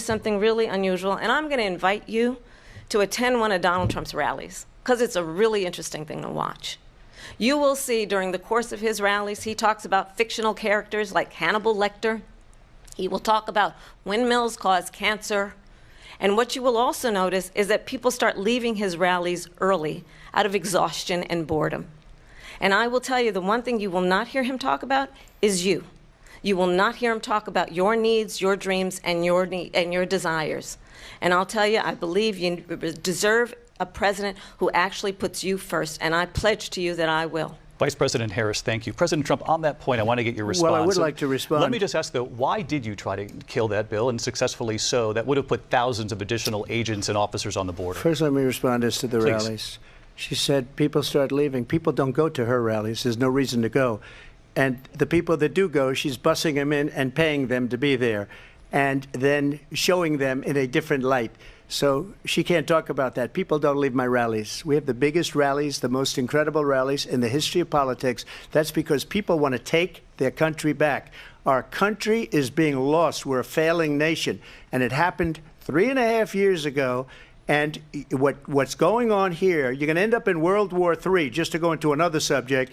something really unusual, and I'm going to invite you to attend one of Donald Trump's rallies, because it's a really interesting thing to watch. You will see during the course of his rallies, he talks about fictional characters like Hannibal Lecter. He will talk about windmills cause cancer. And what you will also notice is that people start leaving his rallies early out of exhaustion and boredom. And I will tell you, the one thing you will not hear him talk about is you. You will not hear him talk about your needs, your dreams, and your desires. And I'll tell you, I believe you deserve a president who actually puts you first, and I pledge to you that I will. Vice President Harris, thank you. President Trump, on that point, I want to get your response. Well, I would like to respond. Let me just ask, though, why did you try to kill that bill, and successfully so? That would have put thousands of additional agents and officers on the border. First, let me respond as to the Please. rallies. She said people start leaving. People don't go to her rallies. There's no reason to go. And the people that do go, she's bussing them in and paying them to be there, and then showing them in a different light. So she can't talk about that. People don't leave my rallies. We have the biggest rallies, the most incredible rallies in the history of politics. That's because people want to take their country back. Our country is being lost. We're a failing nation. And it happened 3.5 years ago. And what's going on here, you're going to end up in World War III, just to go into another subject.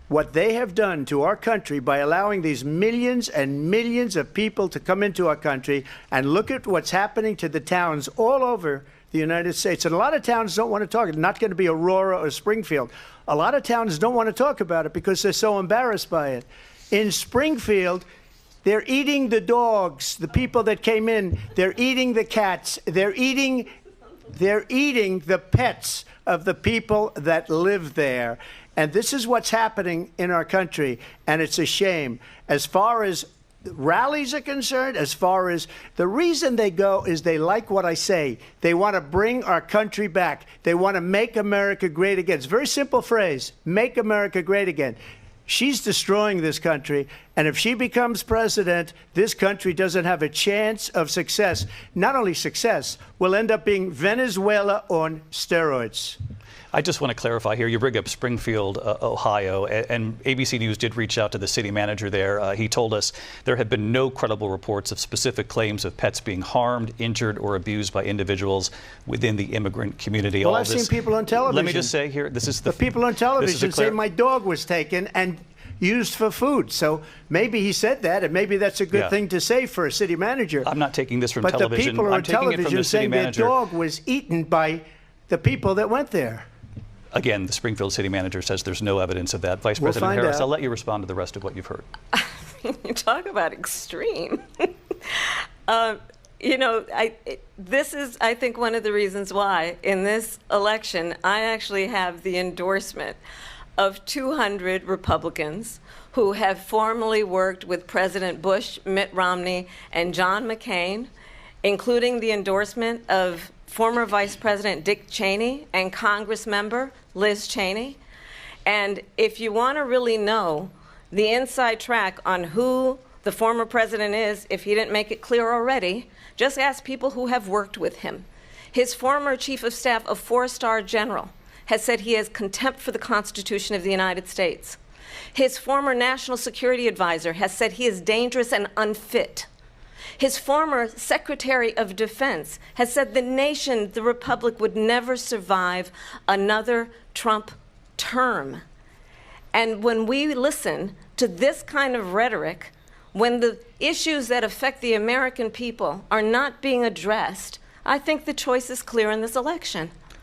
What they have done to our country by allowing these millions and millions of people to come into our country, and look at what's happening to the towns all over the United States. And a lot of towns don't want to talk. It's not going to be Aurora or Springfield. A lot of towns don't want to talk about it because they're so embarrassed by it. In Springfield, they're eating the dogs, the people that came in. They're eating the cats. They're eating the pets of the people that live there. And this is what's happening in our country, and it's a shame. As far as rallies are concerned, as far as the reason they go is they like what I say. They want to bring our country back. They want to make America great again. It's a very simple phrase, make America great again. She's destroying this country, and if she becomes president, this country doesn't have a chance of success. Not only success, we'll end up being Venezuela on steroids. I just want to clarify here. You bring up Springfield, Ohio, and ABC News did reach out to the city manager there. He told us there had been no credible reports of specific claims of pets being harmed, injured, or abused by individuals within the immigrant community. Well, I've seen people on television. Let me just say here, this is the people on television say my dog was taken and used for food. So maybe he said that, and maybe that's a good thing to say for a city manager. I'm not taking this from but television. But the people I'm on taking television it from the city saying manager. their dog was eaten by the people that went there. Again, the Springfield city manager says there's no evidence of that. Vice President Harris, I'll let you respond to the rest of what you've heard. You talk about extreme. You know, this is, I think, one of the reasons why in this election I actually have the endorsement of 200 Republicans who have formerly worked with President Bush, Mitt Romney, and John McCain, including the endorsement of former Vice President Dick Cheney and Congress member Liz Cheney. And if you want to really know the inside track on who the former president is, if he didn't make it clear already, just ask people who have worked with him. His former chief of staff, a 4-star general, has said he has contempt for the Constitution of the United States. His former national security advisor has said he is dangerous and unfit. His former Secretary of Defense has said the nation, the Republic, would never survive another Trump term. And when we listen to this kind of rhetoric, when the issues that affect the American people are not being addressed, I think the choice is clear in this election.